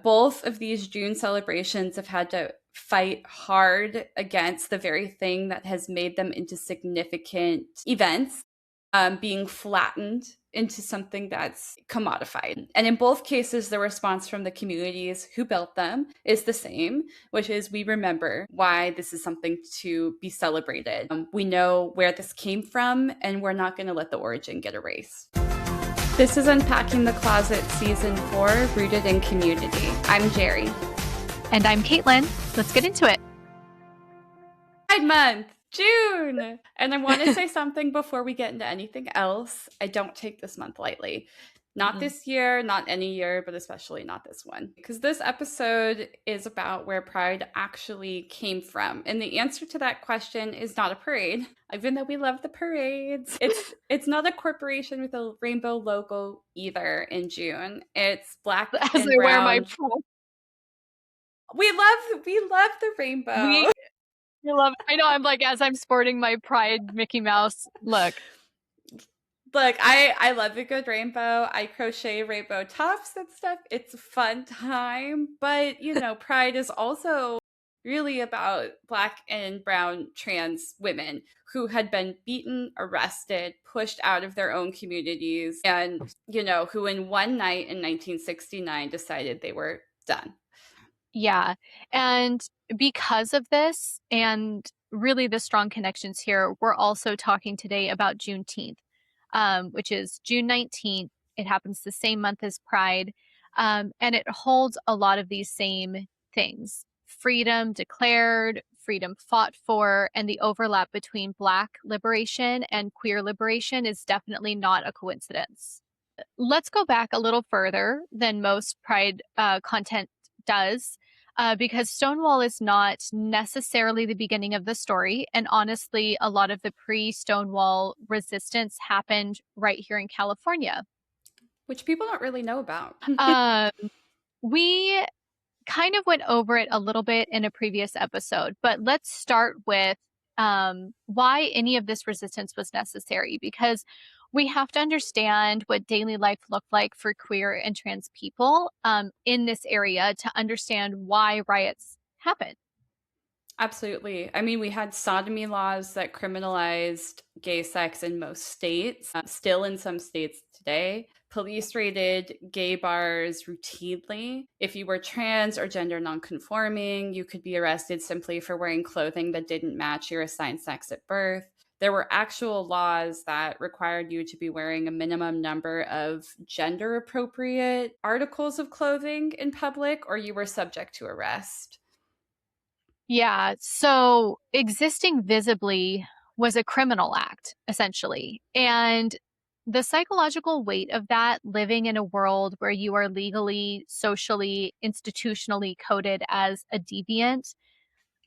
Both of these June celebrations have had to fight hard against the very thing that has made them into significant events, being flattened into something that's commodified. And in both cases, the response from the communities who built them is the same, which is we remember why this is something to be celebrated. We know where this came from, and we're not going to let the origin get erased. This is Unpacking the Closet Season 4, Rooted in Community. I'm Jerry. And I'm Caitlin. Let's get into it. Pride Month, June! And I want to say something before we get into anything else. I don't take this month lightly. Not this year, not any year, but especially not this one. Because this episode is about where Pride actually came from. And the answer to that question is not a parade, even though we love the parades. It's not a corporation with a rainbow logo either in June. It's black As and I brown. wear my pride. We love the rainbow. We love it. I know, I'm like, as I'm sporting my Pride Mickey Mouse look. Look, I love a good rainbow. I crochet rainbow tops and stuff. It's a fun time. But, you know, Pride is also really about Black and brown trans women who had been beaten, arrested, pushed out of their own communities, and, you know, who in one night in 1969 decided they were done. Yeah. And because of this and really the strong connections here, we're also talking today about Juneteenth. Which is June 19th. It happens the same month as Pride. And it holds a lot of these same things. Freedom declared, freedom fought for, and the overlap between Black liberation and queer liberation is definitely not a coincidence. Let's go back a little further than most Pride content does. Because Stonewall is not necessarily the beginning of the story. And honestly, a lot of the pre-Stonewall resistance happened right here in California. Which people don't really know about. We kind of went over it a little bit in a previous episode, but let's start with why any of this resistance was necessary, because we have to understand what daily life looked like for queer and trans people in this area to understand why riots happened. Absolutely. I mean, we had sodomy laws that criminalized gay sex in most states, still in some states today. Police raided gay bars routinely. If you were trans or gender nonconforming, you could be arrested simply for wearing clothing that didn't match your assigned sex at birth. There were actual laws that required you to be wearing a minimum number of gender appropriate articles of clothing in public, or you were subject to arrest. Yeah, so existing visibly was a criminal act, essentially. And the psychological weight of that, living in a world where you are legally, socially, institutionally coded as a deviant,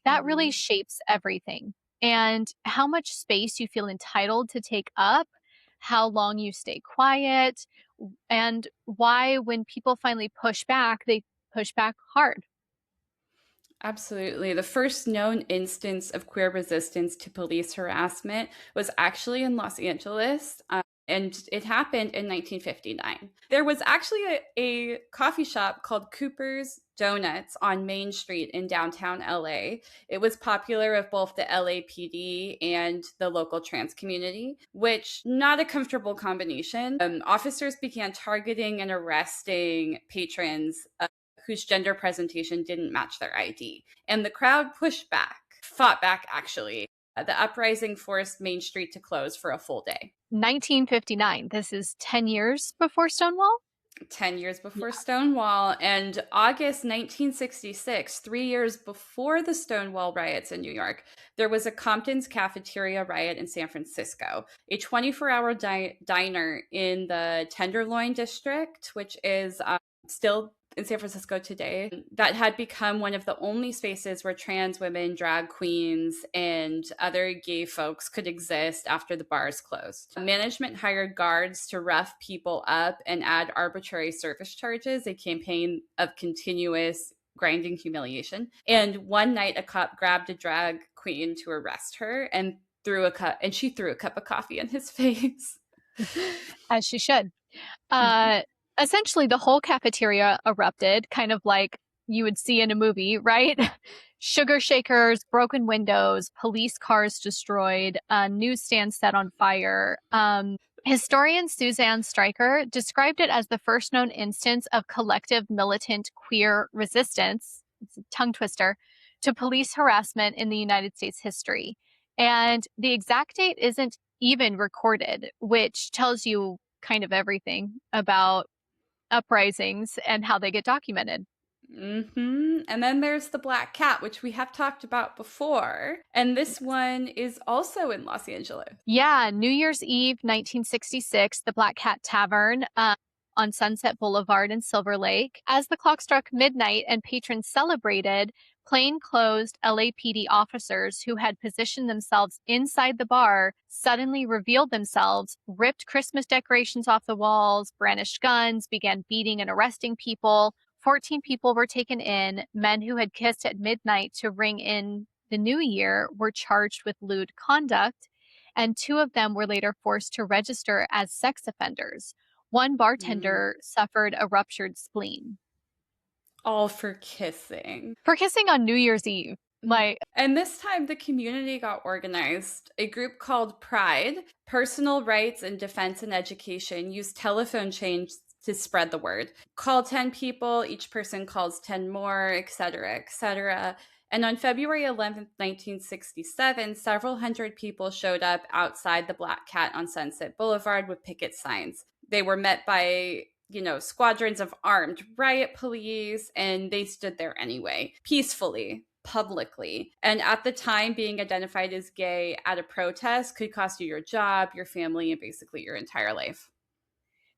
that really shapes everything. And how much space you feel entitled to take up, how long you stay quiet, and why, when people finally push back, they push back hard. Absolutely. The first known instance of queer resistance to police harassment was actually in Los Angeles, and it happened in 1959. There was actually a coffee shop called Cooper's Donuts on Main Street in downtown LA. It was popular with both the LAPD and the local trans community, which not a comfortable combination. Officers began targeting and arresting patrons whose gender presentation didn't match their ID. And the crowd fought back actually. The uprising forced Main Street to close for a full day. 1959. This is 10 years before Stonewall? 10 years before Stonewall. And August 1966, 3 years before the Stonewall riots in New York, there was a Compton's Cafeteria riot in San Francisco, a 24-hour diner in the Tenderloin district, which is still in San Francisco today, that had become one of the only spaces where trans women, drag queens, and other gay folks could exist after the bars closed. Management hired guards to rough people up and add arbitrary service charges, a campaign of continuous grinding humiliation. And one night, a cop grabbed a drag queen to arrest her and she threw a cup of coffee in his face. As she should. Essentially, the whole cafeteria erupted, kind of like you would see in a movie, right? Sugar shakers, broken windows, police cars destroyed, newsstands set on fire. Historian Suzanne Stryker described it as the first known instance of collective militant queer resistance, it's a tongue twister, to police harassment in the United States history. And the exact date isn't even recorded, which tells you kind of everything about uprisings and how they get documented. And then there's the Black Cat, which we have talked about before. And this one is also in Los Angeles. Yeah, New Year's Eve, 1966, the Black Cat Tavern on Sunset Boulevard in Silver Lake. As the clock struck midnight and patrons celebrated, plainclothes LAPD officers who had positioned themselves inside the bar suddenly revealed themselves, ripped Christmas decorations off the walls, brandished guns, began beating and arresting people. 14 people were taken in. Men who had kissed at midnight to ring in the new year were charged with lewd conduct, and 2 of them were later forced to register as sex offenders. One bartender suffered a ruptured spleen. All for kissing. For kissing on New Year's Eve. And this time the community got organized. A group called Pride, Personal Rights and Defense in Education, used telephone chains to spread the word. Call 10 people, each person calls 10 more, etc., etc. And on February 11th, 1967, several hundred people showed up outside the Black Cat on Sunset Boulevard with picket signs. They were met by squadrons of armed riot police, and they stood there anyway, peacefully, publicly. And at the time, being identified as gay at a protest could cost you your job, your family, and basically your entire life.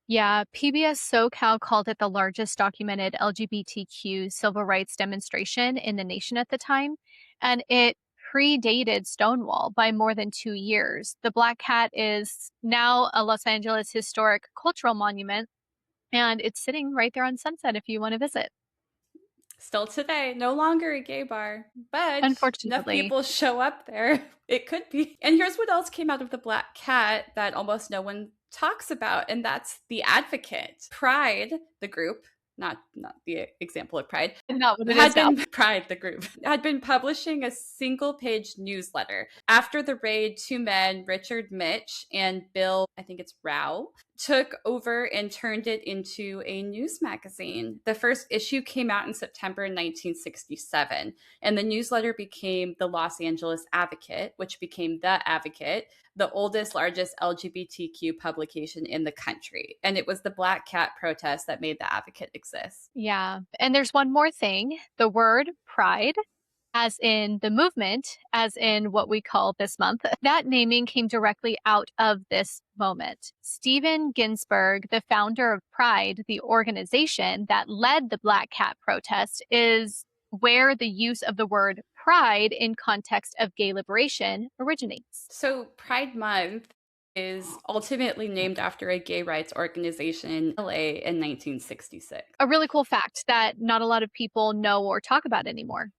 Yeah, PBS SoCal called it the largest documented LGBTQ civil rights demonstration in the nation at the time, and it predated Stonewall by more than 2 years. The Black Cat is now a Los Angeles historic cultural monument, and it's sitting right there on Sunset if you want to visit. Still today, no longer a gay bar, but enough Unfortunately. people show up there. It could be. And here's what else came out of the Black Cat that almost no one talks about, and that's The Advocate. Pride, the group, not the example of Pride, Not what it is now. Pride, the group, had been publishing a single-page newsletter. After the raid, 2 men, Richard Mitch and Bill, I think it's Rao, took over and turned it into a news magazine. The first issue came out in September 1967, and the newsletter became the Los Angeles Advocate, which became The Advocate, the oldest, largest LGBTQ publication in the country. And it was the Black Cat protest that made The Advocate exist. Yeah. And there's one more thing. The word pride, as in the movement, as in what we call this month, that naming came directly out of this moment. Steven Ginsberg, the founder of Pride, the organization that led the Black Cat protest, is where the use of the word pride in context of gay liberation originates. So Pride Month is ultimately named after a gay rights organization in LA in 1966. A really cool fact that not a lot of people know or talk about anymore.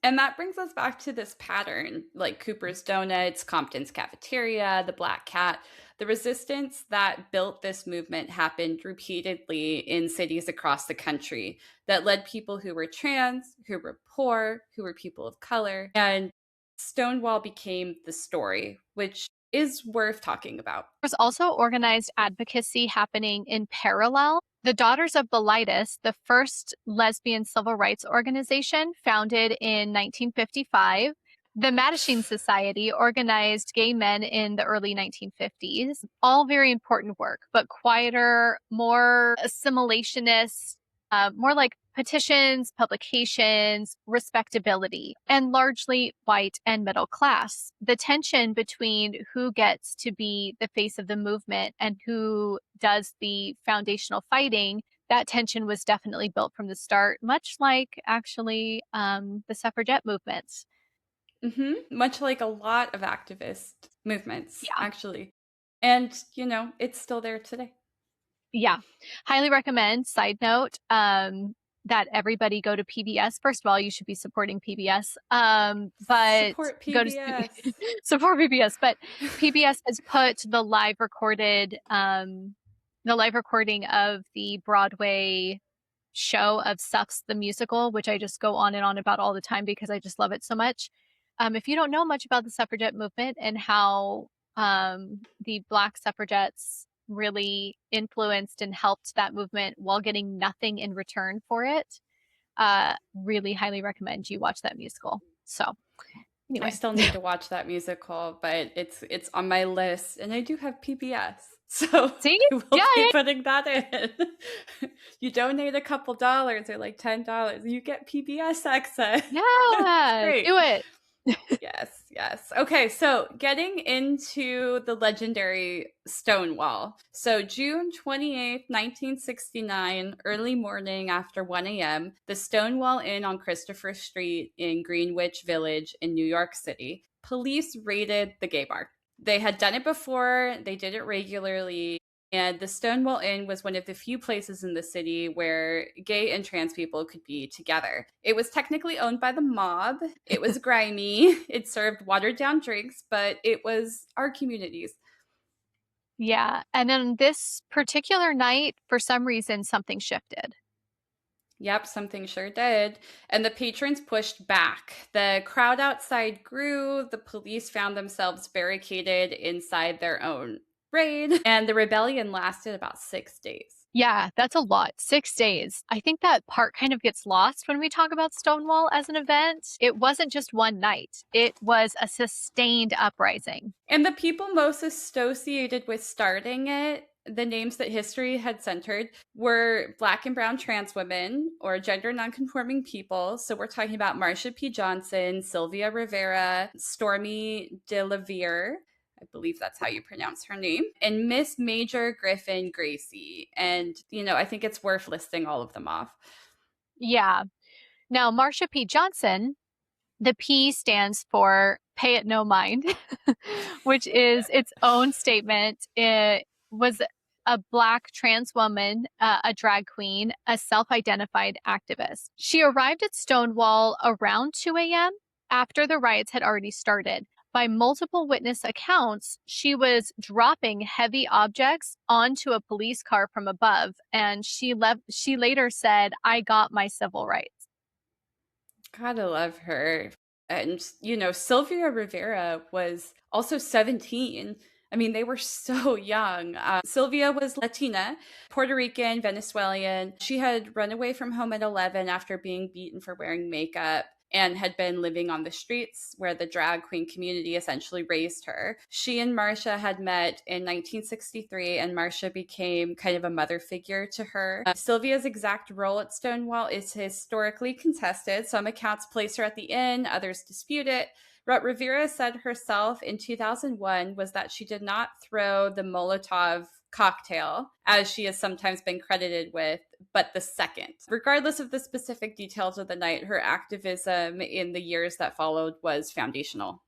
And that brings us back to this pattern, like Cooper's Donuts, Compton's Cafeteria, the Black Cat. The resistance that built this movement happened repeatedly in cities across the country that led people who were trans, who were poor, who were people of color. And Stonewall became the story, which is worth talking about. There's also organized advocacy happening in parallel. The Daughters of Bilitis, the first lesbian civil rights organization founded in 1955. The Mattachine Society organized gay men in the early 1950s. All very important work, but quieter, more assimilationist, more like petitions, publications, respectability, and largely white and middle class. The tension between who gets to be the face of the movement and who does the foundational fighting, that tension was definitely built from the start, much like actually the suffragette movements. Much like a lot of activist movements, Yeah. actually. And, it's still there today. Yeah. Highly recommend. Side note, that everybody go to PBS. First of all, you should be supporting PBS. But support PBS. Go to support PBS. But PBS has put the live recorded the live recording of the Broadway show of Sucks the Musical, which I just go on and on about all the time because I just love it so much. If you don't know much about the suffragette movement and how the Black suffragettes really influenced and helped that movement while getting nothing in return for it, really highly recommend you watch that musical. So, I anyway. still need to watch that musical, but it's on my list, and I do have PBS, so See? I will Yeah, be yeah, putting that in. You donate a couple dollars, or like $10, you get PBS access. It's yeah, great. do it. Yes, yes. Okay, so getting into the legendary Stonewall. So, June 28th, 1969, early morning after 1 a.m., the Stonewall Inn on Christopher Street in Greenwich Village in New York City, police raided the gay bar. They had done it before, they did it regularly, and the Stonewall Inn was one of the few places in the city where gay and trans people could be together. It was technically owned by the mob. It was grimy. It served watered down drinks, but it was our communities. Yeah. And then this particular night, for some reason, something shifted. Yep, something sure did. And the patrons pushed back. The crowd outside grew. The police found themselves barricaded inside their own raid. And the rebellion lasted about 6 days. Yeah, that's a lot. 6 days. I think that part kind of gets lost when we talk about Stonewall as an event. It wasn't just one night, it was a sustained uprising. And the people most associated with starting it, the names that history had centered, were Black and brown trans women or gender nonconforming people. So we're talking about Marsha P. Johnson, Sylvia Rivera, Stormy DeLaveer. I believe that's how you pronounce her name, and Miss Major Griffin Gracie. And, I think it's worth listing all of them off. Yeah. Now, Marsha P. Johnson, the P stands for pay it no mind, which is its own statement. It was a Black trans woman, a drag queen, a self identified activist. She arrived at Stonewall around 2 a.m. after the riots had already started. By multiple witness accounts, she was dropping heavy objects onto a police car from above, and she later said, "I got my civil rights." Gotta love her. And, Sylvia Rivera was also 17. I mean, they were so young. Sylvia was Latina, Puerto Rican, Venezuelan. She had run away from home at 11 after being beaten for wearing makeup and had been living on the streets where the drag queen community essentially raised her. She and Marsha had met in 1963, and Marsha became kind of a mother figure to her. Sylvia's exact role at Stonewall is historically contested. Some accounts place her at the inn, others dispute it. What Rivera said herself in 2001 was that she did not throw the Molotov cocktail, as she has sometimes been credited with, but the second. Regardless of the specific details of the night, her activism in the years that followed was foundational.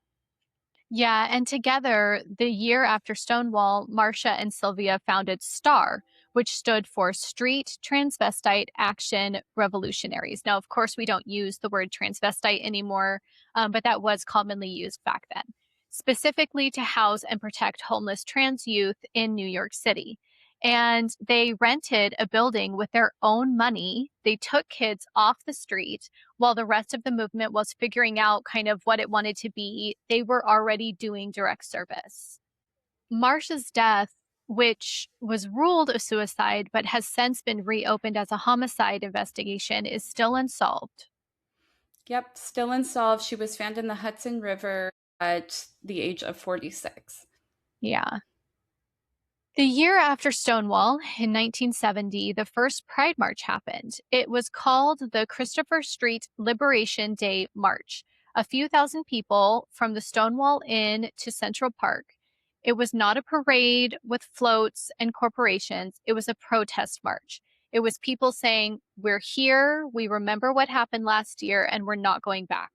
Yeah, and together, the year after Stonewall, Marcia and Sylvia founded STAR, which stood for Street Transvestite Action Revolutionaries. Now, of course, we don't use the word transvestite anymore, but that was commonly used back then, specifically to house and protect homeless trans youth in New York City. And they rented a building with their own money. They took kids off the street while the rest of the movement was figuring out kind of what it wanted to be. They were already doing direct service. Marcia's death, which was ruled a suicide but has since been reopened as a homicide investigation, is still unsolved. Yep, still unsolved. She was found in the Hudson River at the age of 46. Yeah. The year after Stonewall, in 1970, the first Pride March happened. It was called the Christopher Street Liberation Day March. A few thousand people from the Stonewall Inn to Central Park. It was not a parade with floats and corporations. It was a protest march. It was people saying, "We're here, we remember what happened last year, and we're not going back."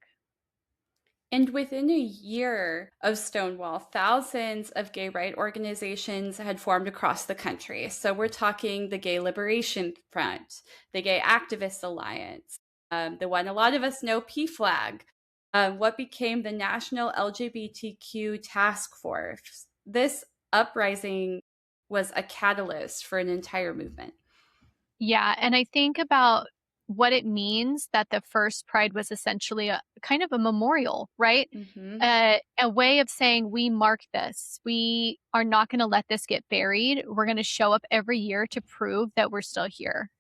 And within a year of Stonewall, thousands of gay rights organizations had formed across the country. So we're talking the Gay Liberation Front, the Gay Activist Alliance, the one a lot of us know, PFLAG, what became the National LGBTQ Task Force. This uprising was a catalyst for an entire movement. Yeah, and I think about what it means that the first Pride was essentially a kind of a memorial, right? Hmm. A way of saying we mark this. We are not going to let this get buried. We're going to show up every year to prove that we're still here.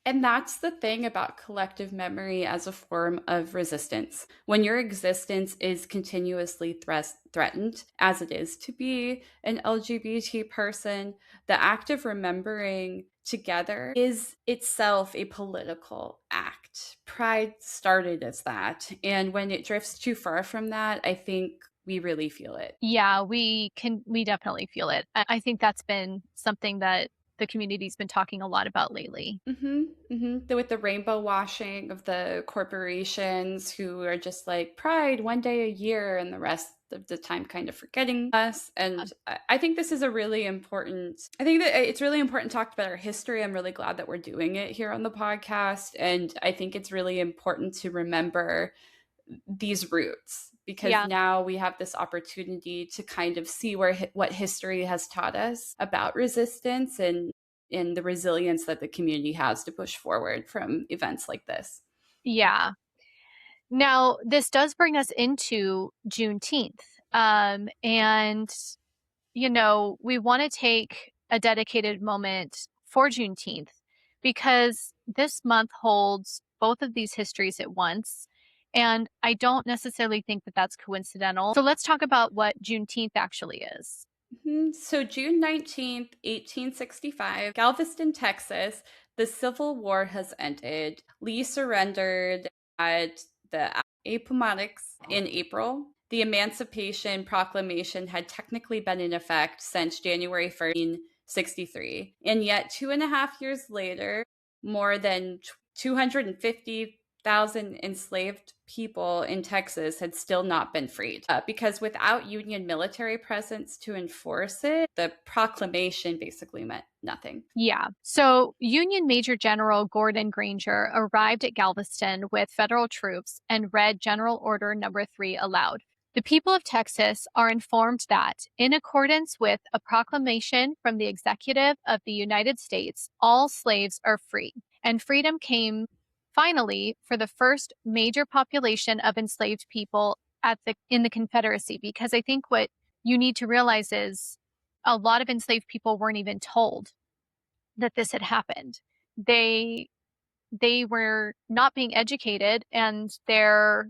And that's the thing about collective memory as a form of resistance. When your existence is continuously threatened, as it is to be an LGBT person, the act of remembering together is itself a political act. Pride started as that. And when it drifts too far from that, I think we really feel it. Yeah, we definitely feel it. I think that's been something that the community's been talking a lot about lately. With the rainbow washing of the corporations who are just like pride one day a year and the rest of the time kind of forgetting us. Uh, And I think this is a really important, I think that it's really important to talk about our history. I'm really glad that we're doing it here on the podcast. And I think it's really important to remember these roots because yeah, now we have this opportunity to kind of see what history has taught us about resistance and in the resilience that the community has to push forward from events like this. yeah. Now, this does bring us into Juneteenth. And, we want to take a dedicated moment for Juneteenth because this month holds both of these histories at once. And I don't necessarily think that that's coincidental. So let's talk about what Juneteenth actually is. So, June 19th, 1865, Galveston, Texas, the Civil War has ended. Lee surrendered at the Appomattox in April. The Emancipation Proclamation had technically been in effect since January 1st, 1963. And yet, 2.5 years later, more than 250,000 enslaved people in Texas had still not been freed. Because without Union military presence to enforce it, the proclamation basically meant nothing. Yeah. So Union Major General Gordon Granger arrived at Galveston with federal troops and read General Order Number 3 aloud. The people of Texas are informed that, in accordance with a proclamation from the Executive of the United States, all slaves are free. And freedom came finally for the first major population of enslaved people in the Confederacy. Because I think what you need to realize is a lot of enslaved people weren't even told that this had happened. They they were not being educated, and the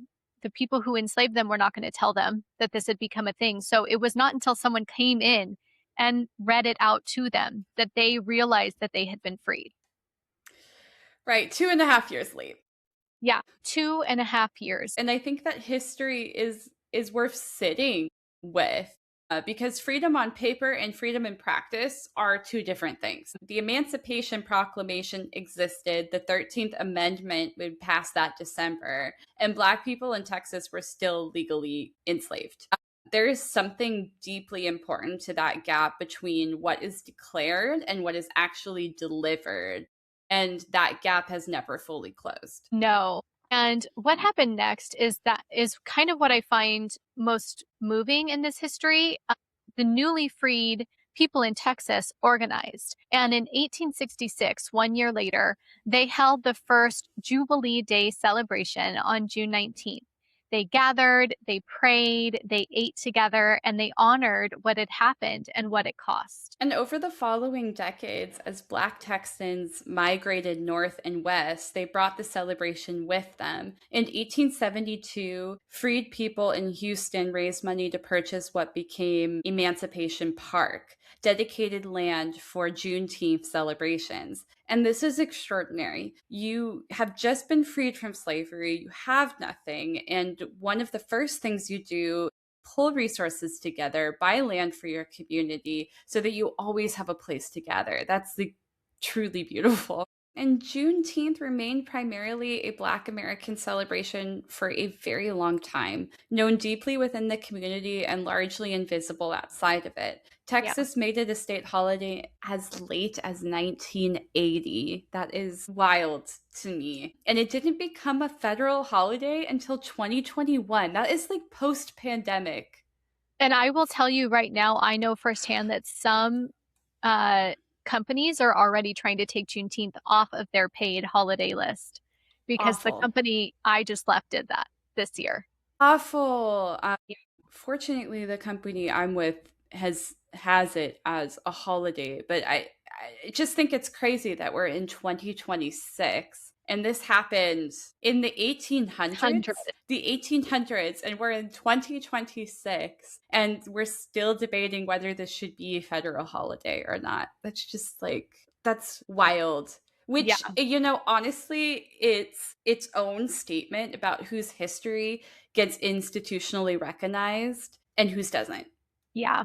people who enslaved them were not going to tell them that this had become a thing. So it was not until someone came in and read it out to them that they realized that they had been freed. Right, 2.5 years late. Yeah, 2.5 years. And I think that history is worth sitting with because freedom on paper and freedom in practice are two different things. The Emancipation Proclamation existed. The 13th Amendment would pass that December, and Black people in Texas were still legally enslaved. There is something deeply important to that gap between what is declared and what is actually delivered. And that gap has never fully closed. No. And what happened next is kind of what I find most moving in this history. The newly freed people in Texas organized. And in 1866, 1 year later, they held the first Jubilee Day celebration on June 19th. They gathered, they prayed, they ate together, and they honored what had happened and what it cost. And over the following decades, as Black Texans migrated north and west, they brought the celebration with them. In 1872, freed people in Houston raised money to purchase what became Emancipation Park, dedicated land for Juneteenth celebrations. And this is extraordinary. You have just been freed from slavery, you have nothing. And one of the first things you do pull resources together, buy land for your community so that you always have a place to gather. That's truly beautiful. And Juneteenth remained primarily a Black American celebration for a very long time, known deeply within the community and largely invisible outside of it. Yeah. Texas made it a state holiday as late as 1980. That is wild to me. And it didn't become a federal holiday until 2021. That is like post pandemic. And I will tell you right now, I know firsthand that some uh, companies are already trying to take Juneteenth off of their paid holiday list because the Awful. company I just left did that this year. Awful. Fortunately, the company I'm with has it as a holiday, but I just think it's crazy that we're in 2026 and this happened in the 100. 1800s, and we're in 2026 and we're still debating whether this should be a federal holiday or not. That's just like that's wild. Yeah, Which, honestly, it's its own statement about whose history gets institutionally recognized and whose doesn't. yeah.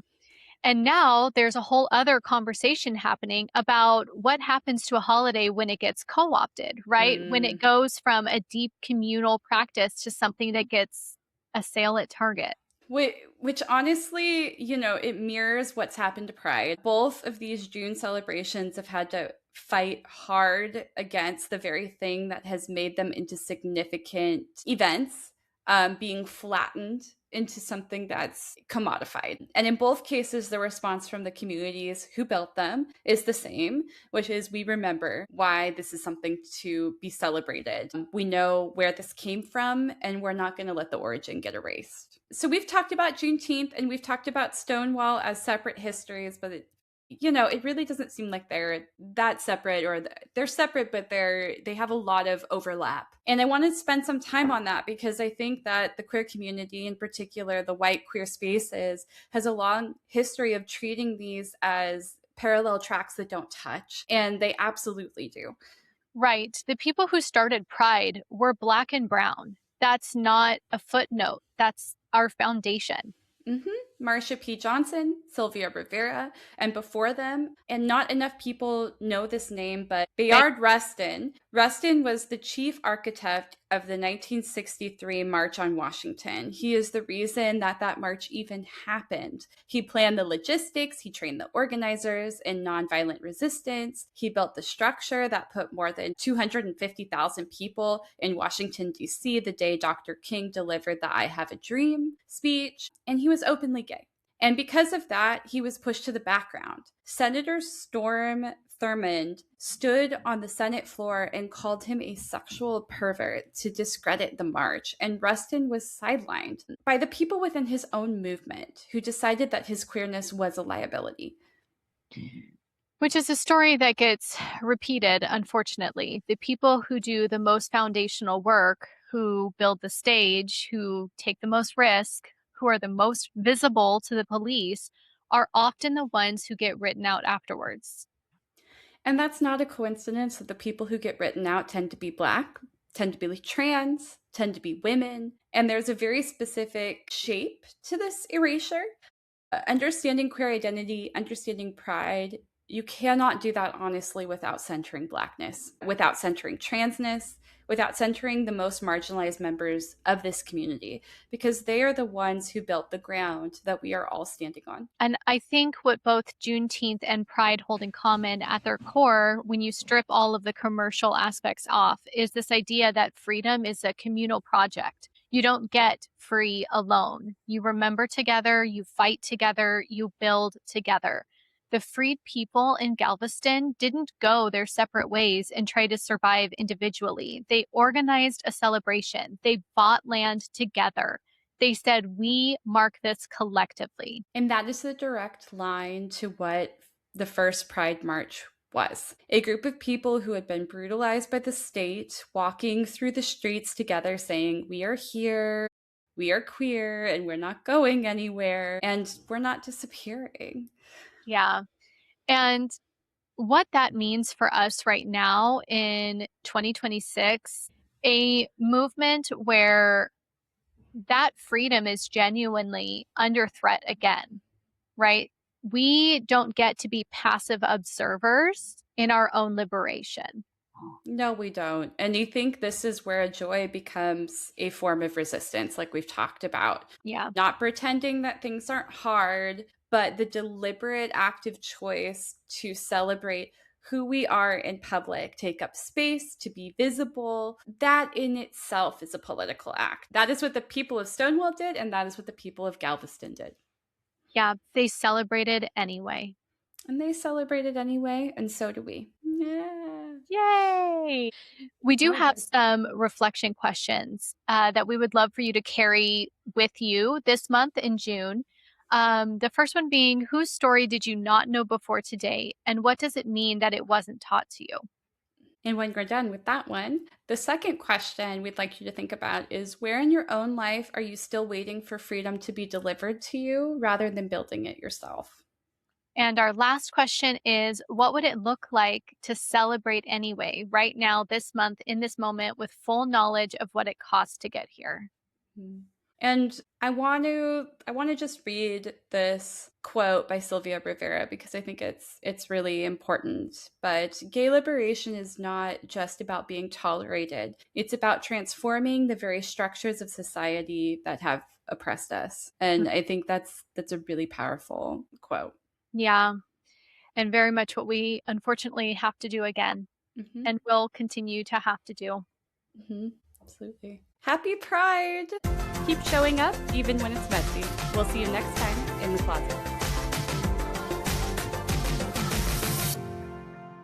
And now there's a whole other conversation happening about what happens to a holiday when it gets co opted, right? When it Mm. goes from a deep communal practice to something that gets a sale at Target. Which honestly, it mirrors what's happened to Pride. Both of these June celebrations have had to fight hard against the very thing that has made them into significant events, being flattened into something that's commodified. And in both cases, the response from the communities who built them is the same, which is we remember why this is something to be celebrated. We know where this came from, and we're not going to let the origin get erased. So we've talked about Juneteenth and we've talked about Stonewall as separate histories, but it really doesn't seem like they're that separate, or they're separate, but they have a lot of overlap. And I want to spend some time on that because I think that the queer community, in particular the white queer spaces, has a long history of treating these as parallel tracks that don't touch, and they absolutely do. Right. The people who started Pride were Black and brown. That's not a footnote, that's our foundation. Mm-hmm. Marsha P. Johnson, Sylvia Rivera, and before them, and not enough people know this name, but They, Bayard Rustin. Rustin was the chief architect of the 1963 March on Washington. He is the reason that march even happened. He planned the logistics, he trained the organizers in nonviolent resistance, he built the structure that put more than 250,000 people in Washington, D.C. the day Dr. King delivered the I Have a Dream speech, and he was openly gay. And because of that, he was pushed to the background. Senator Storm Thurmond stood on the Senate floor and called him a sexual pervert to discredit the march, and Rustin was sidelined by the people within his own movement who decided that his queerness was a liability. which is a story that gets repeated, unfortunately. The people who do the most foundational work, who build the stage, who take the most risk, who are the most visible to the police, are often the ones who get written out afterwards. And that's not a coincidence that the people who get written out tend to be Black, tend to be trans, tend to be women. And there's a very specific shape to this erasure. Understanding queer identity, understanding pride, you cannot do that honestly without centering Blackness, without centering transness, without centering the most marginalized members of this community, because they are the ones who built the ground that we are all standing on. And I think what both Juneteenth and Pride hold in common at their core, when you strip all of the commercial aspects off, is this idea that freedom is a communal project. You don't get free alone. You remember together, you fight together, you build together. The freed people in Galveston didn't go their separate ways and try to survive individually. They organized a celebration, they bought land together. They said, we mark this collectively. And that is the direct line to what the first Pride March was. A group of people who had been brutalized by the state walking through the streets together saying, we are here, we are queer, and we're not going anywhere, and we're not disappearing. Yeah. And what that means for us right now in 2026, a movement where that freedom is genuinely under threat again, right? We don't get to be passive observers in our own liberation. No, we don't. And you think this is where joy becomes a form of resistance, like we've talked about. Yeah. Not pretending that things aren't hard, but the deliberate active choice to celebrate who we are in public, take up space, to be visible, that in itself is a political act. That is what the people of Stonewall did, and that is what the people of Galveston did. Yeah. They celebrated anyway. And they celebrate it anyway, and so do we. Yeah. Yay! We do All have right. some reflection questions that we would love for you to carry with you this month in June. The first one being, whose story did you not know before today, and what does it mean that it wasn't taught to you? And when we're done with that one, the second question we'd like you to think about is where in your own life are you still waiting for freedom to be delivered to you rather than building it yourself? And our last question is, what would it look like to celebrate anyway, right now, this month, in this moment, with full knowledge of what it costs to get here? Mm. And I want to just read this quote by Sylvia Rivera because I think it's really important. But gay liberation is not just about being tolerated. It's about transforming the very structures of society that have oppressed us. And I think that's a really powerful quote. Yeah, and very much what we unfortunately have to do again Hmm. and will continue to have to do. Hmm. Absolutely. Happy Pride! Keep showing up even when it's messy. We'll see you next time in the closet.